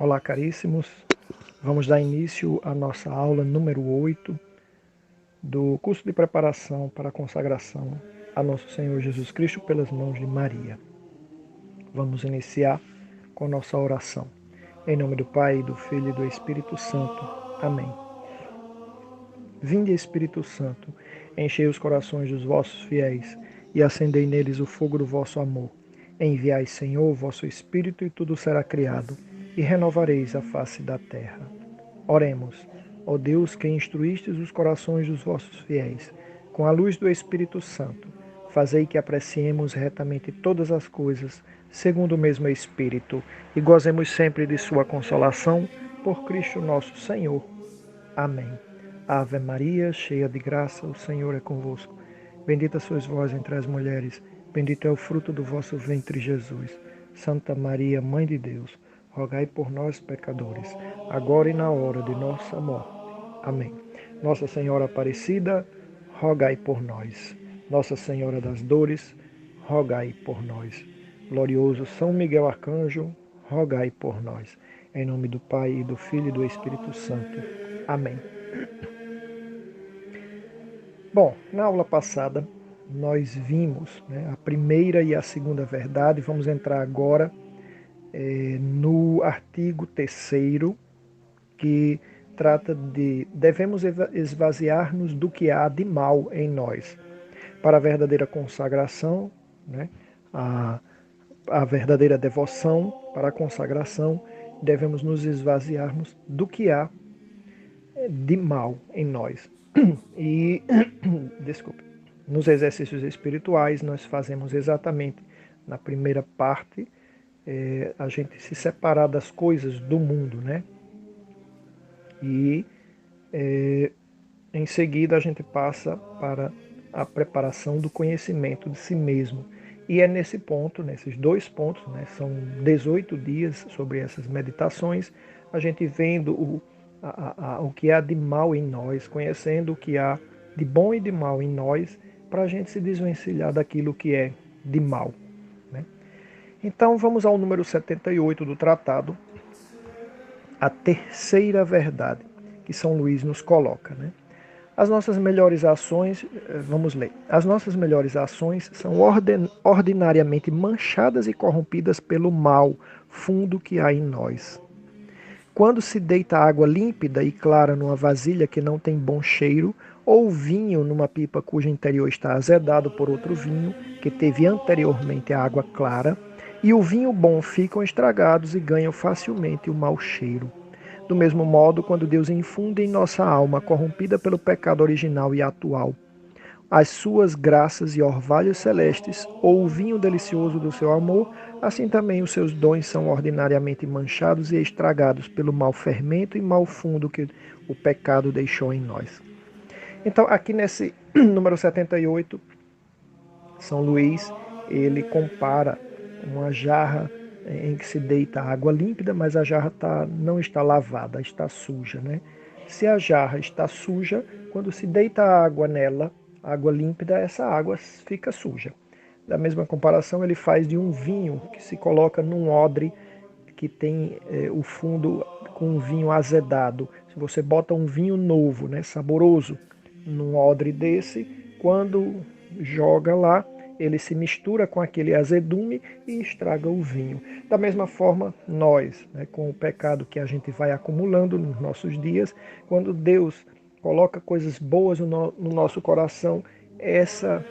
Olá, caríssimos. Vamos dar início à nossa aula número 8 do curso de preparação para a consagração a Nosso Senhor Jesus Cristo pelas mãos de Maria. Vamos iniciar com nossa oração. Em nome do Pai, do Filho e do Espírito Santo. Amém. Vinde, Espírito Santo, enchei os corações dos vossos fiéis e acendei neles o fogo do vosso amor. Enviai, Senhor, o vosso Espírito, e tudo será criado, e renovareis a face da terra. Oremos. Ó Deus, que instruístes os corações dos vossos fiéis, com a luz do Espírito Santo, fazei que apreciemos retamente todas as coisas, segundo o mesmo Espírito, e gozemos sempre de sua consolação, por Cristo nosso Senhor. Amém. Ave Maria, cheia de graça, o Senhor é convosco. Bendita sois vós entre as mulheres, bendito é o fruto do vosso ventre, Jesus. Santa Maria, Mãe de Deus, rogai por nós, pecadores, agora e na hora de nossa morte. Amém. Nossa Senhora Aparecida, rogai por nós. Nossa Senhora das Dores, rogai por nós. Glorioso São Miguel Arcanjo, rogai por nós. Em nome do Pai, e do Filho e do Espírito Santo. Amém. Bom, na aula passada nós vimos a primeira e a segunda verdade. Vamos entrar agora no artigo 3º, que trata de devemos esvaziar-nos do que há de mal em nós. Para a verdadeira consagração, a verdadeira devoção, para a consagração, devemos nos esvaziarmos do que há de mal em nós. E, desculpe, nos exercícios espirituais nós fazemos exatamente na primeira parte, a gente se separar das coisas do mundo, né? E em seguida a gente passa para a preparação do conhecimento de si mesmo. E é nesse ponto, nesses dois pontos, são 18 dias sobre essas meditações, a gente vendo o que há de mal em nós, conhecendo o que há de bom e de mal em nós, para a gente se desvencilhar daquilo que é de mal. Então vamos ao número 78 do tratado, a terceira verdade que São Luís nos coloca. As nossas melhores ações, vamos ler, as nossas melhores ações são ordinariamente manchadas e corrompidas pelo mal fundo que há em nós. Quando se deita água límpida e clara numa vasilha que não tem bom cheiro, ou vinho numa pipa cujo interior está azedado por outro vinho, que teve anteriormente a água clara, e o vinho bom ficam estragados e ganham facilmente o mau cheiro. Do mesmo modo, quando Deus infunde em nossa alma, corrompida pelo pecado original e atual, as suas graças e orvalhos celestes, ou o vinho delicioso do seu amor, assim também os seus dons são ordinariamente manchados e estragados pelo mau fermento e mau fundo que o pecado deixou em nós. Então, aqui nesse número 78, São Luís, ele compara uma jarra em que se deita água límpida, mas a jarra não está lavada, está suja. Se a jarra está suja, quando se deita água nela, água límpida, essa água fica suja. Da mesma comparação, ele faz de um vinho que se coloca num odre que tem o fundo com um vinho azedado. Se você bota um vinho novo, saboroso, num odre desse, quando joga lá, ele se mistura com aquele azedume e estraga o vinho. Da mesma forma, nós, com o pecado que a gente vai acumulando nos nossos dias, quando Deus coloca coisas boas no nosso coração, essa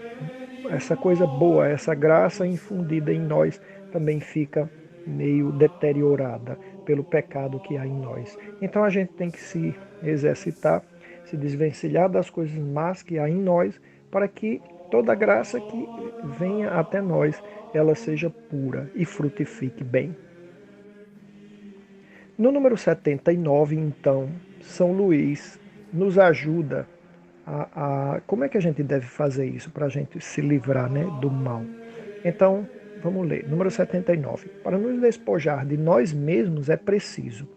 coisa boa, essa graça infundida em nós também fica meio deteriorada pelo pecado que há em nós. Então a gente tem que se exercitar, se desvencilhar das coisas más que há em nós, para que toda graça que venha até nós, ela seja pura e frutifique bem. No número 79, então, São Luís nos ajuda como é que a gente deve fazer isso para a gente se livrar do mal. Então, vamos ler. Número 79. Para nos despojar de nós mesmos é preciso,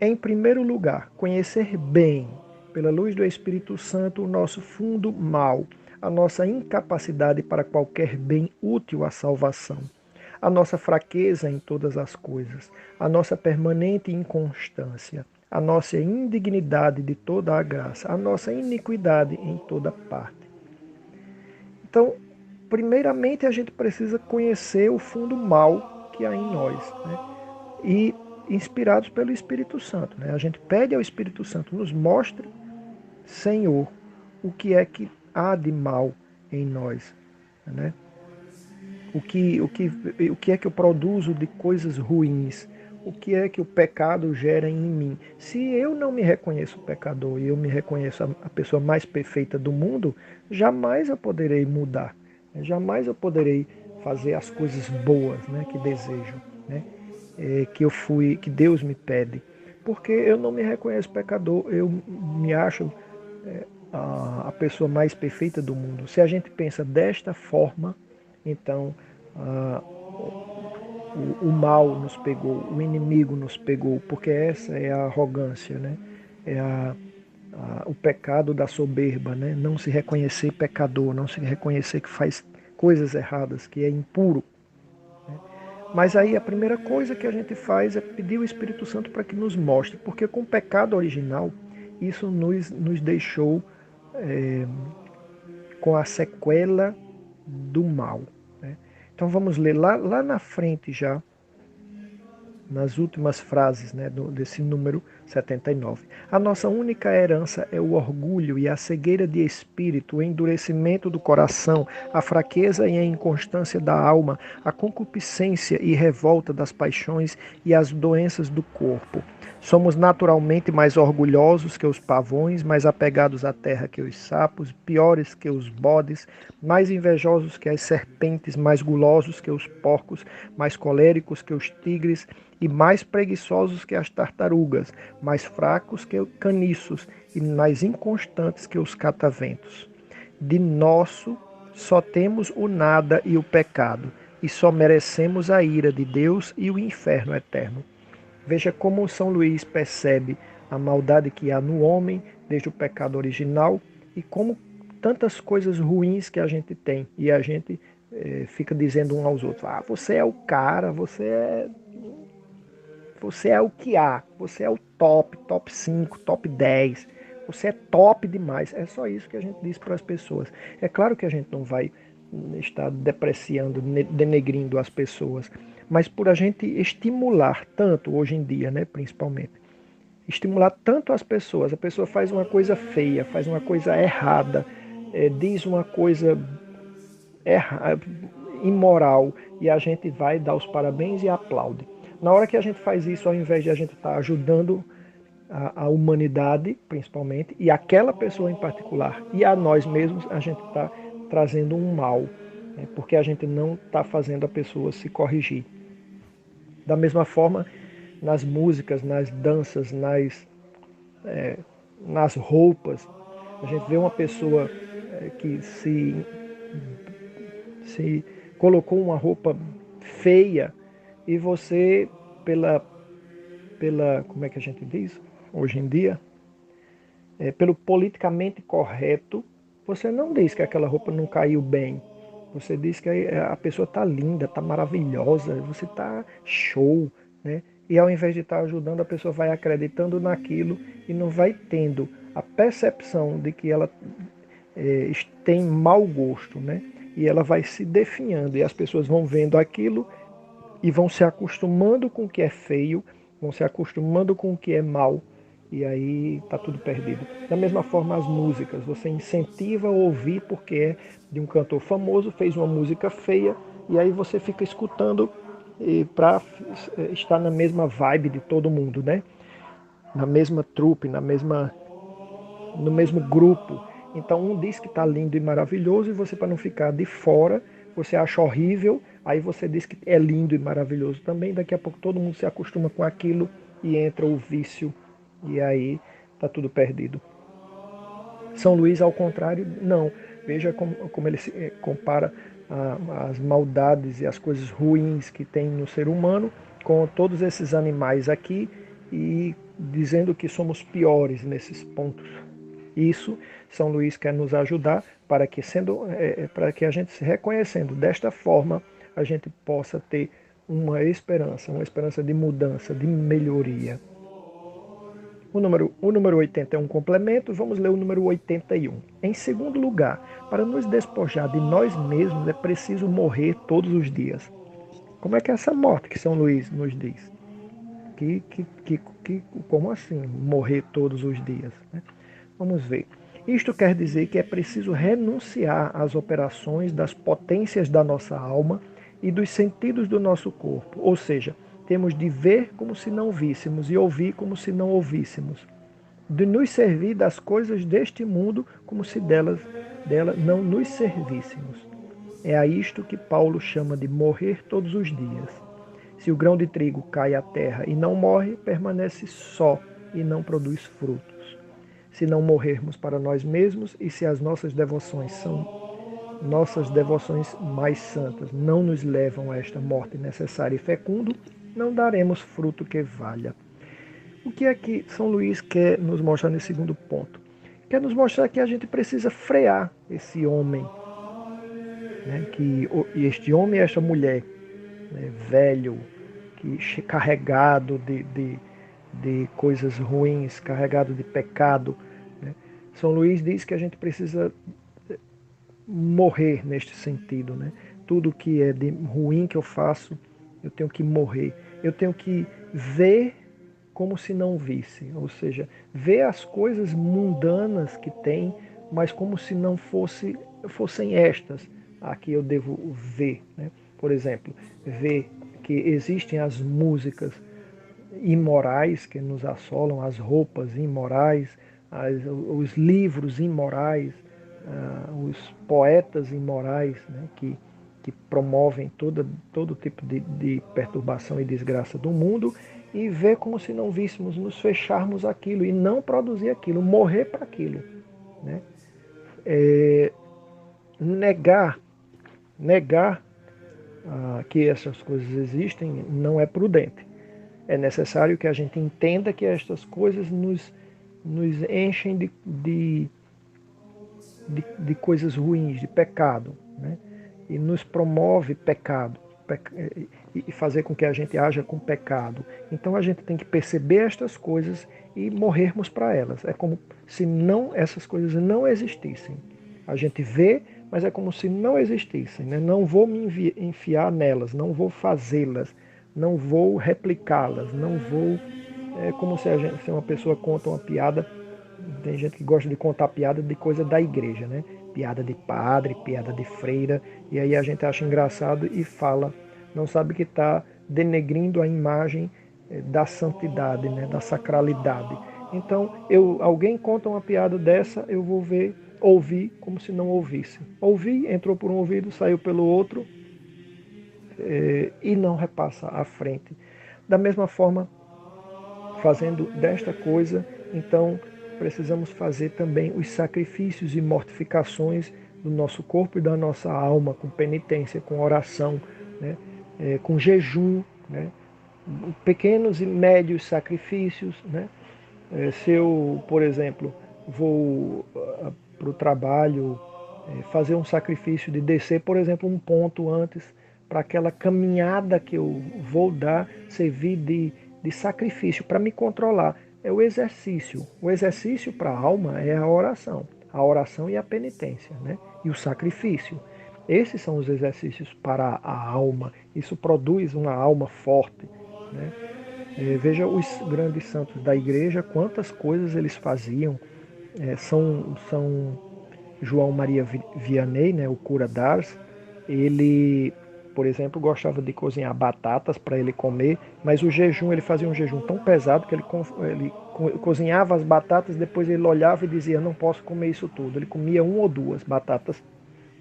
em primeiro lugar, conhecer bem, pela luz do Espírito Santo, o nosso fundo mal, a nossa incapacidade para qualquer bem útil à salvação, a nossa fraqueza em todas as coisas, a nossa permanente inconstância, a nossa indignidade de toda a graça, a nossa iniquidade em toda parte. Então, primeiramente a gente precisa conhecer o fundo mal que há em nós, né? E inspirados pelo Espírito Santo, né? A gente pede ao Espírito Santo, nos mostre, Senhor, o que é que há de mal em nós, né? O que é que eu produzo de coisas ruins? O que é que o pecado gera em mim? Se eu não me reconheço pecador e eu me reconheço a pessoa mais perfeita do mundo, jamais eu poderei mudar, né? Jamais eu poderei fazer as coisas boas, né, que desejo, né, que Deus me pede, porque eu não me reconheço pecador, eu me acho a pessoa mais perfeita do mundo. Se a gente pensa desta forma, então ah, o mal nos pegou, o inimigo nos pegou, porque essa é a arrogância, né? É o pecado da soberba, né? Não se reconhecer pecador, não se reconhecer que faz coisas erradas, que é impuro. Mas aí a primeira coisa que a gente faz é pedir o Espírito Santo para que nos mostre, porque com o pecado original, isso nos deixou com a sequela do mal, né? Então vamos ler lá na frente já, nas últimas frases, né, desse número 79. A nossa única herança é o orgulho e a cegueira de espírito, o endurecimento do coração, a fraqueza e a inconstância da alma, a concupiscência e revolta das paixões e as doenças do corpo. Somos naturalmente mais orgulhosos que os pavões, mais apegados à terra que os sapos, piores que os bodes, mais invejosos que as serpentes, mais gulosos que os porcos, mais coléricos que os tigres e mais preguiçosos que as tartarugas, mais fracos que os caniços e mais inconstantes que os cataventos. De nosso só temos o nada e o pecado, e só merecemos a ira de Deus e o inferno eterno. Veja como São Luís percebe a maldade que há no homem desde o pecado original e como tantas coisas ruins que a gente tem e a gente fica dizendo um aos outros: ah, você é o cara, você é o que há, você é o top 5, top 10, você é top demais. É só isso que a gente diz para as pessoas. É claro que a gente não vai estar depreciando, denegrindo as pessoas, mas por a gente estimular tanto, hoje em dia, né, principalmente, estimular tanto as pessoas, a pessoa faz uma coisa feia, faz uma coisa errada, diz uma coisa imoral, e a gente vai dar os parabéns e aplaude. Na hora que a gente faz isso, ao invés de a gente estar ajudando a humanidade, principalmente, e aquela pessoa em particular, e a nós mesmos, a gente está trazendo um mal, né, porque a gente não está fazendo a pessoa se corrigir. Da mesma forma, nas músicas, nas danças, nas roupas, a gente vê uma pessoa que se colocou uma roupa feia e você, como é que a gente diz hoje em dia, pelo politicamente correto, você não diz que aquela roupa não caiu bem. Você diz que a pessoa está linda, está maravilhosa, você está show, né? E ao invés de estar ajudando, a pessoa vai acreditando naquilo e não vai tendo a percepção de que ela tem mau gosto, né? E ela vai se definhando e as pessoas vão vendo aquilo e vão se acostumando com o que é feio, vão se acostumando com o que é mal, e aí está tudo perdido. Da mesma forma, as músicas, você incentiva a ouvir porque é de um cantor famoso, fez uma música feia, e aí você fica escutando para estar na mesma vibe de todo mundo, né? Na mesma trupe, no mesmo grupo. Então um diz que está lindo e maravilhoso e você, para não ficar de fora, você acha horrível, aí você diz que é lindo e maravilhoso também, daqui a pouco todo mundo se acostuma com aquilo e entra o vício e aí está tudo perdido. São Luís, ao contrário, não. Veja como ele se compara as maldades e as coisas ruins que tem no ser humano com todos esses animais aqui e dizendo que somos piores nesses pontos. Isso São Luís quer nos ajudar para que a gente se reconhecendo desta forma, a gente possa ter uma esperança de mudança, de melhoria. O número 80 é um complemento, vamos ler o número 81. Em segundo lugar, para nos despojar de nós mesmos é preciso morrer todos os dias. Como é que é essa morte que São Luís nos diz? Como assim morrer todos os dias? Né? Vamos ver. Isto quer dizer que é preciso renunciar às operações das potências da nossa alma e dos sentidos do nosso corpo. Ou seja, temos de ver como se não víssemos e ouvir como se não ouvíssemos. De nos servir das coisas deste mundo como se dela não nos servíssemos. É a isto que Paulo chama de morrer todos os dias. Se o grão de trigo cai à terra e não morre, permanece só e não produz frutos. Se não morrermos para nós mesmos e se as nossas devoções mais santas não nos levam a esta morte necessária e fecunda, não daremos fruto que valha. O que é que São Luís quer nos mostrar nesse segundo ponto? Quer nos mostrar que a gente precisa frear esse homem, né? Que este homem e esta mulher, né? Velho, carregado de coisas ruins, carregado de pecado. Né? São Luís diz que a gente precisa morrer neste sentido. Né? Tudo que é de ruim que eu faço, eu tenho que morrer. Eu tenho que ver como se não visse, ou seja, ver as coisas mundanas que tem, mas como se não fossem estas a que eu devo ver. Né? Por exemplo, ver que existem as músicas imorais que nos assolam, as roupas imorais, os livros imorais, os poetas imorais, né, que promovem todo tipo de perturbação e desgraça do mundo, e ver como se não víssemos, nos fecharmos aquilo e não produzir aquilo, morrer para aquilo. Né? Negar que essas coisas existem não é prudente. É necessário que a gente entenda que estas coisas nos enchem de coisas ruins, de pecado, né? E nos promove pecado, e fazer com que a gente haja com pecado. Então a gente tem que perceber estas coisas e morrermos para elas. É como se essas coisas não existissem. A gente vê, mas é como se não existissem. Né? Não vou me enfiar nelas, não vou fazê-las, não vou replicá-las, não vou... É como se uma pessoa conta uma piada. Tem gente que gosta de contar piada de coisa da igreja, né? Piada de padre, piada de freira, e aí a gente acha engraçado e fala, não sabe que está denegrindo a imagem da santidade, né? Da sacralidade. Então, alguém conta uma piada dessa, eu vou ouvir como se não ouvisse. Ouvi, entrou por um ouvido, saiu pelo outro, e não repassa à frente. Da mesma forma, fazendo desta coisa, então precisamos fazer também os sacrifícios e mortificações do nosso corpo e da nossa alma, com penitência, com oração, né? Com jejum, né? Pequenos e médios sacrifícios. Né? Se eu, por exemplo, vou para o trabalho, fazer um sacrifício de descer, por exemplo, um ponto antes, para aquela caminhada que eu vou dar servir de sacrifício para me controlar. É o exercício. O exercício para a alma é a oração e a penitência, né? E o sacrifício. Esses são os exercícios para a alma. Isso produz uma alma forte. Né? Veja os grandes santos da igreja, quantas coisas eles faziam. São João Maria Vianney, né, o cura d'Ars, ele, por exemplo, gostava de cozinhar batatas para ele comer, mas o jejum, ele fazia um jejum tão pesado que ele cozinhava as batatas, depois ele olhava e dizia, não posso comer isso tudo. Ele comia uma ou duas batatas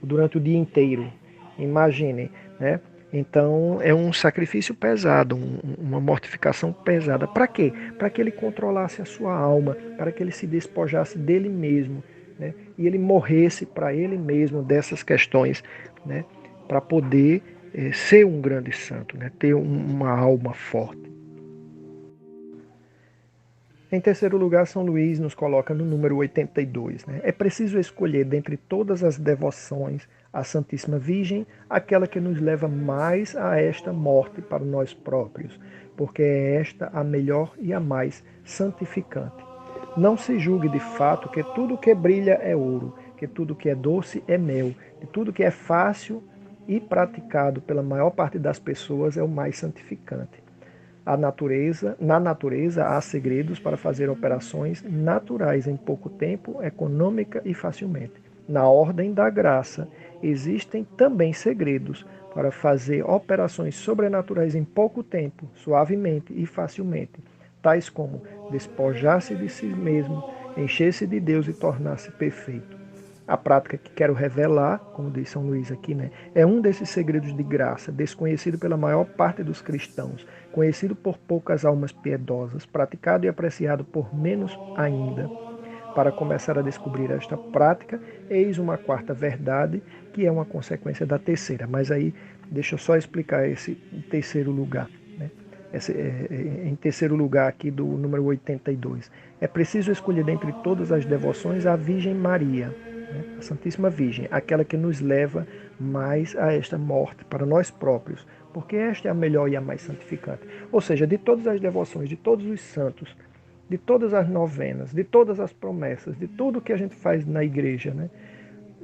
durante o dia inteiro. Imaginem, né? Então é um sacrifício pesado, uma mortificação pesada. Para quê? Para que ele controlasse a sua alma, para que ele se despojasse dele mesmo, né? E ele morresse para ele mesmo dessas questões, né? Para poder ser um grande santo, né? Ter uma alma forte. Em terceiro lugar, São Luís nos coloca no número 82. Né? É preciso escolher dentre todas as devoções a Santíssima Virgem, aquela que nos leva mais a esta morte para nós próprios, porque é esta a melhor e a mais santificante. Não se julgue de fato que tudo que brilha é ouro, que tudo que é doce é mel, que tudo que é fácil e praticado pela maior parte das pessoas é o mais santificante. Na natureza há segredos para fazer operações naturais em pouco tempo, econômica e facilmente. Na ordem da graça existem também segredos para fazer operações sobrenaturais em pouco tempo, suavemente e facilmente, tais como despojar-se de si mesmo, encher-se de Deus e tornar-se perfeito. A prática que quero revelar, como diz São Luís aqui, né, é um desses segredos de graça, desconhecido pela maior parte dos cristãos, conhecido por poucas almas piedosas, praticado e apreciado por menos ainda. Para começar a descobrir esta prática, eis uma quarta verdade, que é uma consequência da terceira. Mas aí, deixa eu só explicar esse terceiro lugar. Né? Em terceiro lugar aqui do número 82. É preciso escolher dentre todas as devoções a Virgem Maria, né? A Santíssima Virgem, aquela que nos leva mais a esta morte para nós próprios, porque esta é a melhor e a mais santificante. Ou seja, de todas as devoções, de todos os santos, de todas as novenas, de todas as promessas, de tudo que a gente faz na igreja, né?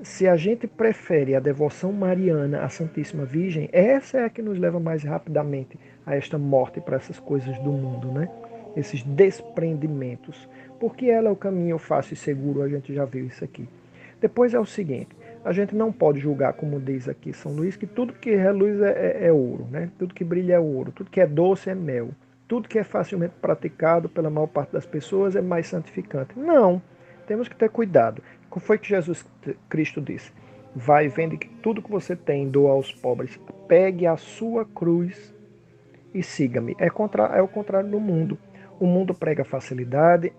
Se a gente prefere a devoção mariana à Santíssima Virgem, essa é a que nos leva mais rapidamente a esta morte para essas coisas do mundo, né? Esses desprendimentos. Porque ela é o caminho fácil e seguro, a gente já viu isso aqui. Depois é o seguinte, a gente não pode julgar, como diz aqui São Luís, que tudo que reluz é ouro, né? Tudo que brilha é ouro, tudo que é doce é mel, tudo que é facilmente praticado pela maior parte das pessoas é mais santificante. Não, temos que ter cuidado. Como foi que Jesus Cristo disse? Vai e vende tudo que você tem, doa aos pobres, pegue a sua cruz e siga-me. É o contrário do mundo. O mundo prega facilidade,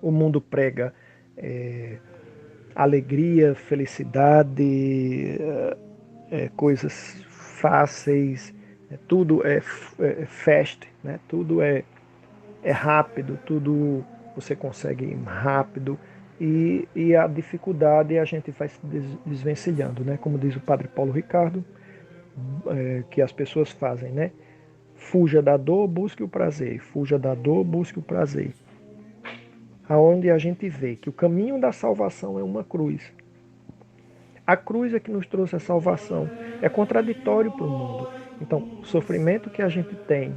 o mundo prega alegria, felicidade, coisas fáceis, tudo é fast, né? Tudo é rápido, tudo você consegue ir rápido e a dificuldade a gente vai se desvencilhando, né? Como diz o Padre Paulo Ricardo, que as pessoas fazem, né? Fuja da dor, busque o prazer. Fuja da dor, busque o prazer. Aonde a gente vê que o caminho da salvação é uma cruz. A cruz é que nos trouxe a salvação. É contraditório para o mundo. Então, o sofrimento que a gente tem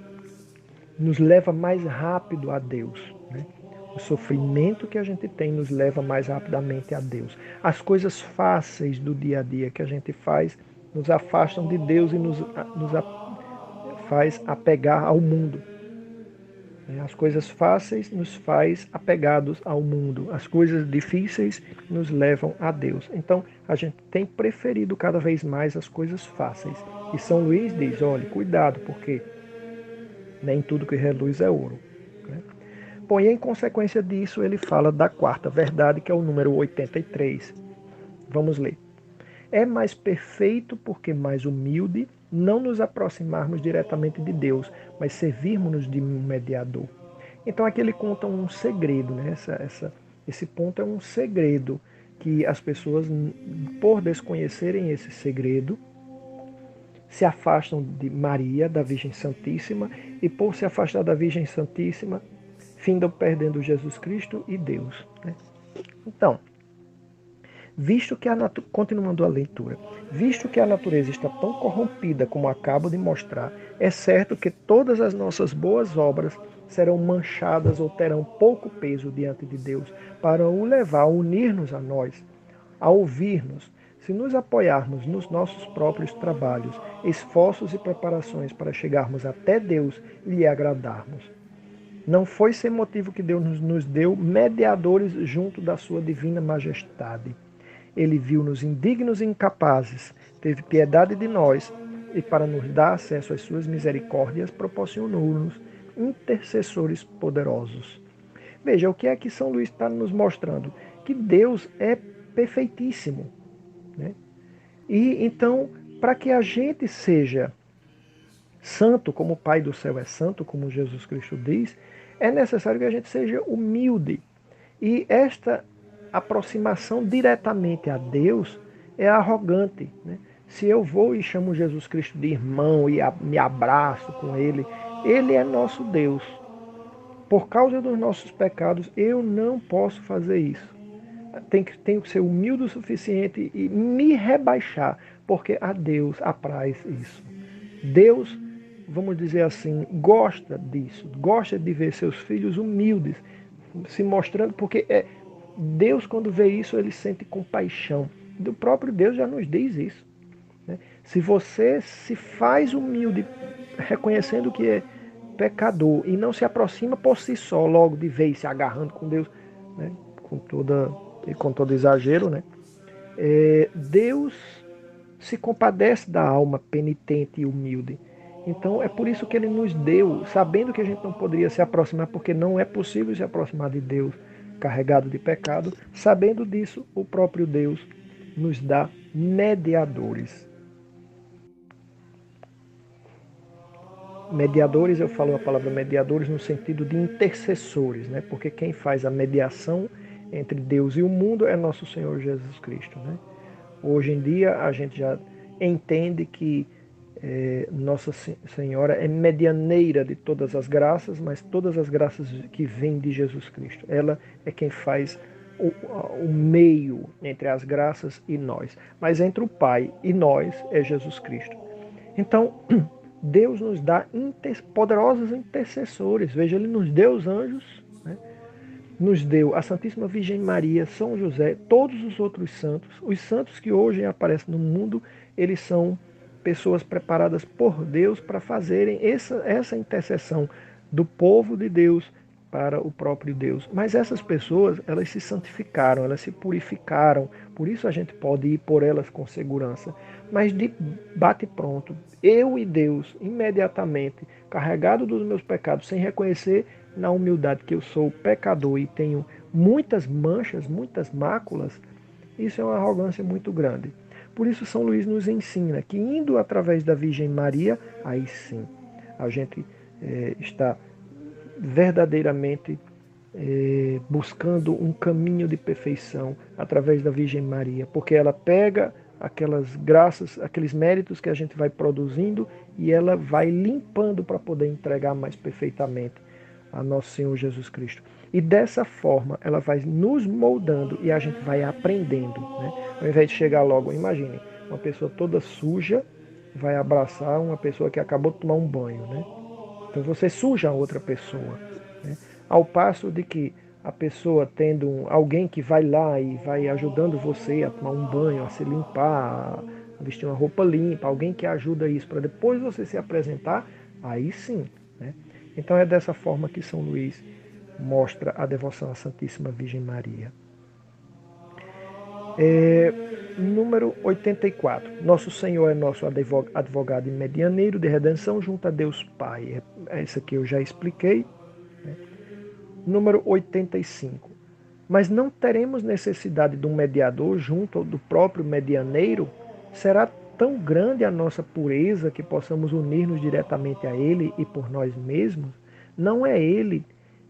nos leva mais rápido a Deus, né? O sofrimento que a gente tem nos leva mais rapidamente a Deus. As coisas fáceis do dia a dia que a gente faz nos afastam de Deus e nos faz apegar ao mundo. As coisas fáceis nos faz apegados ao mundo. As coisas difíceis nos levam a Deus. Então, a gente tem preferido cada vez mais as coisas fáceis. E São Luís diz, olha, cuidado, porque nem tudo que reluz é ouro. Né? Bom, e em consequência disso, ele fala da quarta verdade, que é o número 83. Vamos ler. É mais perfeito porque mais humilde não nos aproximarmos diretamente de Deus, mas servirmos-nos de um mediador. Então aqui ele conta um segredo, né? Esse ponto é um segredo que as pessoas, por desconhecerem esse segredo, se afastam de Maria, da Virgem Santíssima, e por se afastar da Virgem Santíssima, findam perdendo Jesus Cristo e Deus. Né? Então, continuando a leitura, visto que a natureza está tão corrompida como acabo de mostrar, é certo que todas as nossas boas obras serão manchadas ou terão pouco peso diante de Deus para o levar a unir-nos a nós, a ouvir-nos. Se nos apoiarmos nos nossos próprios trabalhos, esforços e preparações para chegarmos até Deus e lhe agradarmos. Não foi sem motivo que Deus nos deu mediadores junto da sua divina majestade. Ele viu-nos indignos e incapazes, teve piedade de nós e, para nos dar acesso às suas misericórdias, proporcionou-nos intercessores poderosos. Veja, o que é que São Luís está nos mostrando? Que Deus é perfeitíssimo. Né? E então, para que a gente seja santo, como o Pai do céu é santo, como Jesus Cristo diz, é necessário que a gente seja humilde. E esta aproximação diretamente a Deus é arrogante, né? Se eu vou e chamo Jesus Cristo de irmão e me abraço com Ele, Ele é nosso Deus. Por causa dos nossos pecados, eu não posso fazer isso. Tenho que ser humilde o suficiente e me rebaixar, porque a Deus apraz isso. Deus, vamos dizer assim, gosta disso, gosta de ver seus filhos humildes, se mostrando, porque Deus, quando vê isso, ele sente compaixão. O próprio Deus já nos diz isso. Né? Se você se faz humilde, reconhecendo que é pecador, e não se aproxima por si só, logo de vez, se agarrando com Deus, né? com todo exagero, né? Deus se compadece da alma penitente e humilde. Então é por isso que ele nos deu, sabendo que a gente não poderia se aproximar, porque não é possível se aproximar de Deus carregado de pecado, sabendo disso, o próprio Deus nos dá mediadores. Mediadores, eu falo a palavra mediadores no sentido de intercessores, né? Porque quem faz a mediação entre Deus e o mundo é nosso Senhor Jesus Cristo, né? Hoje em dia a gente já entende que Nossa Senhora é medianeira de todas as graças, mas todas as graças que vêm de Jesus Cristo. Ela é quem faz o meio entre as graças e nós. Mas entre o Pai e nós é Jesus Cristo. Então, Deus nos dá poderosos intercessores. Veja, Ele nos deu os anjos, né? Nos deu a Santíssima Virgem Maria, São José, todos os outros santos. Os santos que hoje aparecem no mundo, eles são pessoas preparadas por Deus para fazerem essa intercessão do povo de Deus para o próprio Deus. Mas essas pessoas, elas se santificaram, elas se purificaram, por isso a gente pode ir por elas com segurança. Mas de bate pronto, eu e Deus, imediatamente, carregado dos meus pecados, sem reconhecer na humildade que eu sou pecador e tenho muitas manchas, muitas máculas, isso é uma arrogância muito grande. Por isso São Luís nos ensina que indo através da Virgem Maria, aí sim, a gente está verdadeiramente buscando um caminho de perfeição através da Virgem Maria, porque ela pega aquelas graças, aqueles méritos que a gente vai produzindo e ela vai limpando para poder entregar mais perfeitamente a nosso Senhor Jesus Cristo. E dessa forma ela vai nos moldando e a gente vai aprendendo, né? Ao invés de chegar logo, imagine, uma pessoa toda suja vai abraçar uma pessoa que acabou de tomar um banho, né? Então você suja a outra pessoa, né? Ao passo de que a pessoa tendo alguém que vai lá e vai ajudando você a tomar um banho, a se limpar, a vestir uma roupa limpa, alguém que ajuda isso para depois você se apresentar, aí sim, né? Então é dessa forma que São Luís mostra a devoção à Santíssima Virgem Maria. Número 84. Nosso Senhor é nosso advogado e medianeiro de redenção junto a Deus Pai. Essa aqui eu já expliquei. Né? Número 85. Mas não teremos necessidade de um mediador junto do próprio medianeiro? Será tão grande a nossa pureza que possamos unir-nos diretamente a Ele e por nós mesmos? Não é Ele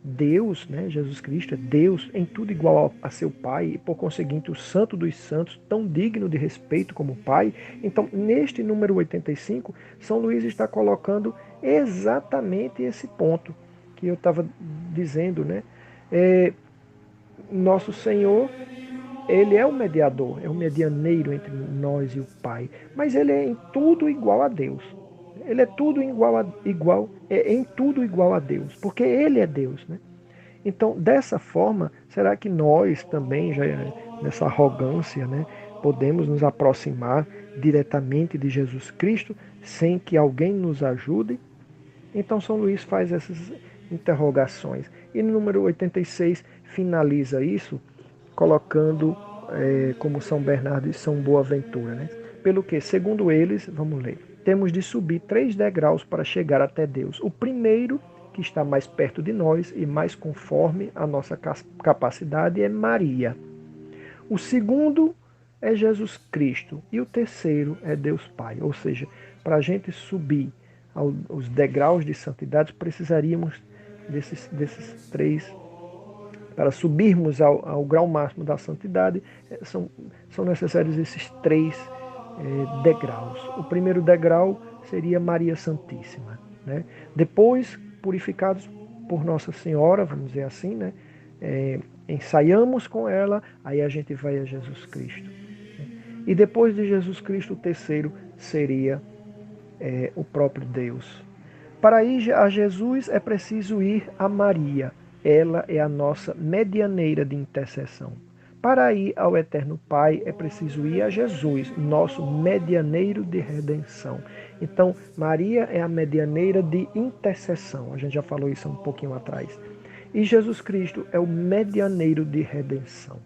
Deus, né? Jesus Cristo é Deus em tudo igual a seu Pai e por conseguinte o Santo dos Santos, tão digno de respeito como Pai. Então, neste número 85, São Luís está colocando exatamente esse ponto que eu estava dizendo, né? Nosso Senhor, Ele é o mediador, é o medianeiro entre nós e o Pai, mas Ele é em tudo igual a Deus. Ele é tudo em tudo igual a Deus, porque Ele é Deus, né? Então, dessa forma, será que nós também, já nessa arrogância, né, podemos nos aproximar diretamente de Jesus Cristo sem que alguém nos ajude? Então, São Luís faz essas interrogações. E no número 86 finaliza isso colocando como São Bernardo e São Boaventura, né? Pelo que, segundo eles, vamos ler, temos de subir 3 degraus para chegar até Deus. O primeiro, que está mais perto de nós e mais conforme a nossa capacidade, é Maria. O segundo é Jesus Cristo. E o terceiro é Deus Pai. Ou seja, para a gente subir aos degraus de santidade, precisaríamos desses 3 para subirmos ao grau máximo da santidade, são necessários esses três degraus. O primeiro degrau seria Maria Santíssima, né? Depois, purificados por Nossa Senhora, vamos dizer assim, né? Ensaiamos com ela, aí a gente vai a Jesus Cristo. E depois de Jesus Cristo, o terceiro seria o próprio Deus. Para ir a Jesus é preciso ir a Maria. Ela é a nossa medianeira de intercessão. Para ir ao Eterno Pai é preciso ir a Jesus, nosso medianeiro de redenção. Então, Maria é a medianeira de intercessão. A gente já falou isso um pouquinho atrás. E Jesus Cristo é o medianeiro de redenção.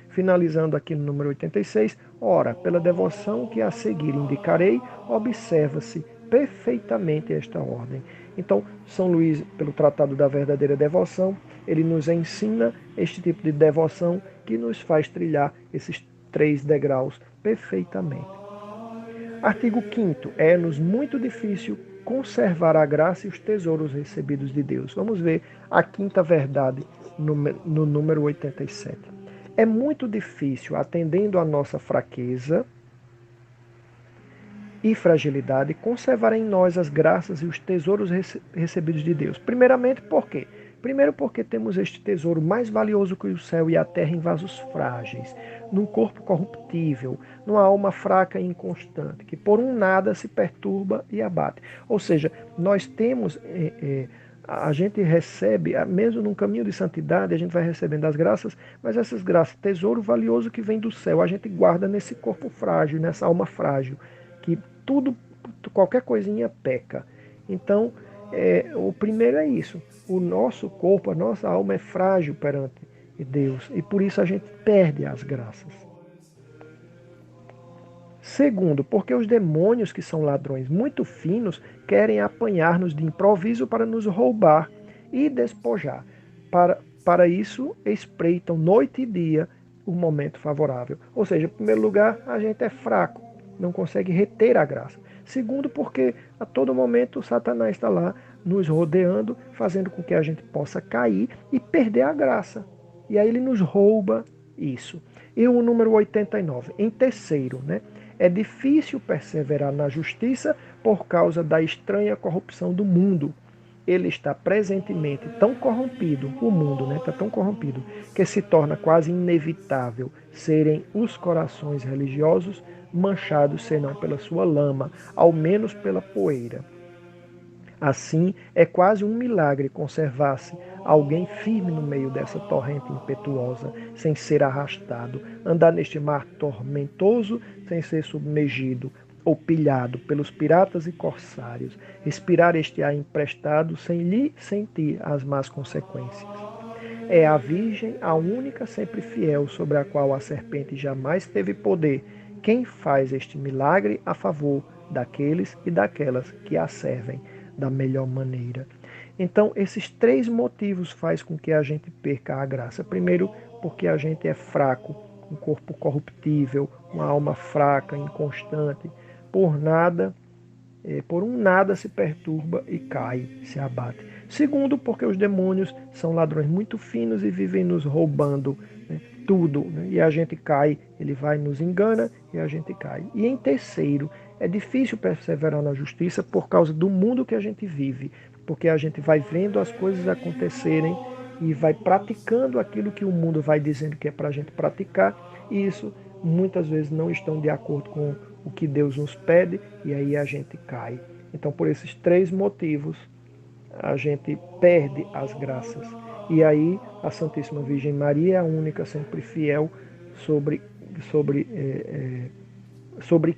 Finalizando aqui no número 86, ora, pela devoção que a seguir indicarei, observa-se perfeitamente esta ordem. Então, São Luís, pelo Tratado da Verdadeira Devoção, ele nos ensina este tipo de devoção que nos faz trilhar esses três degraus perfeitamente. Artigo 5º. É-nos muito difícil conservar a graça e os tesouros recebidos de Deus. Vamos ver a quinta verdade no número 87. É muito difícil, atendendo à nossa fraqueza e fragilidade, conservar em nós as graças e os tesouros recebidos de Deus. Primeiramente, por quê? Primeiro porque temos este tesouro mais valioso que o céu e a terra em vasos frágeis, num corpo corruptível, numa alma fraca e inconstante, que por um nada se perturba e abate. Ou seja, nós temos... a gente recebe, mesmo num caminho de santidade, a gente vai recebendo as graças, mas essas graças, tesouro valioso que vem do céu, a gente guarda nesse corpo frágil, nessa alma frágil, que tudo, qualquer coisinha peca. Então, o primeiro é isso. O nosso corpo, a nossa alma é frágil perante Deus, e por isso a gente perde as graças. Segundo, porque os demônios, que são ladrões muito finos, querem apanhar-nos de improviso para nos roubar e despojar. Para isso, espreitam noite e dia o momento favorável. Ou seja, em primeiro lugar, a gente é fraco, não consegue reter a graça. Segundo, porque a todo momento Satanás está lá nos rodeando, fazendo com que a gente possa cair e perder a graça. E aí ele nos rouba isso. E o número 89, em terceiro, né? É difícil perseverar na justiça por causa da estranha corrupção do mundo. Ele está presentemente tão corrompido, o mundo, né, está tão corrompido, que se torna quase inevitável serem os corações religiosos manchados, senão pela sua lama, ao menos pela poeira. Assim, é quase um milagre conservar-se alguém firme no meio dessa torrente impetuosa, sem ser arrastado, andar neste mar tormentoso, sem ser submergido ou pilhado pelos piratas e corsários, respirar este ar emprestado sem lhe sentir as más consequências. É a Virgem, a única sempre fiel, sobre a qual a serpente jamais teve poder, quem faz este milagre a favor daqueles e daquelas que a servem da melhor maneira. Então, esses três motivos fazem com que a gente perca a graça. Primeiro, porque a gente é fraco, um corpo corruptível, uma alma fraca, inconstante. Por um nada se perturba e cai, se abate. Segundo, porque os demônios são ladrões muito finos e vivem nos roubando, né, tudo. Né? E a gente cai, ele vai nos engana e a gente cai. E em terceiro, é difícil perseverar na justiça por causa do mundo que a gente vive, porque a gente vai vendo as coisas acontecerem e vai praticando aquilo que o mundo vai dizendo que é para a gente praticar, e isso muitas vezes não estão de acordo com o que Deus nos pede, e aí a gente cai. Então, por esses três motivos, a gente perde as graças. E aí a Santíssima Virgem Maria é a única sempre fiel sobre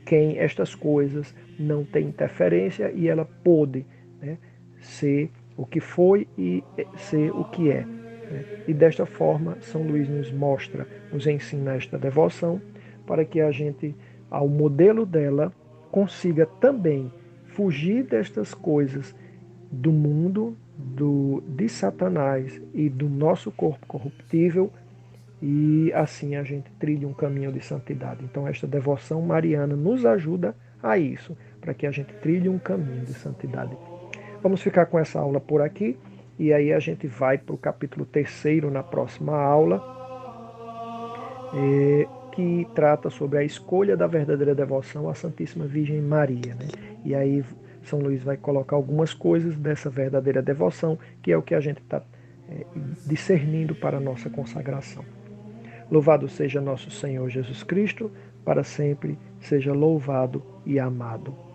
quem estas coisas não têm interferência, e ela pôde, né, ser o que foi e ser o que é. Né? E desta forma, São Luís nos ensina esta devoção, para que a gente, ao modelo dela, consiga também fugir destas coisas do mundo, de Satanás e do nosso corpo corruptível, e assim a gente trilha um caminho de santidade. Então esta devoção mariana nos ajuda a isso, para que a gente trilhe um caminho de santidade. Vamos ficar com essa aula por aqui E aí a gente vai para o capítulo 3º na próxima aula, que trata sobre a escolha da verdadeira devoção à Santíssima Virgem Maria, né? E aí São Luís vai colocar algumas coisas dessa verdadeira devoção, que é o que a gente está discernindo para a nossa consagração. Louvado seja nosso Senhor Jesus Cristo, para sempre seja louvado e amado.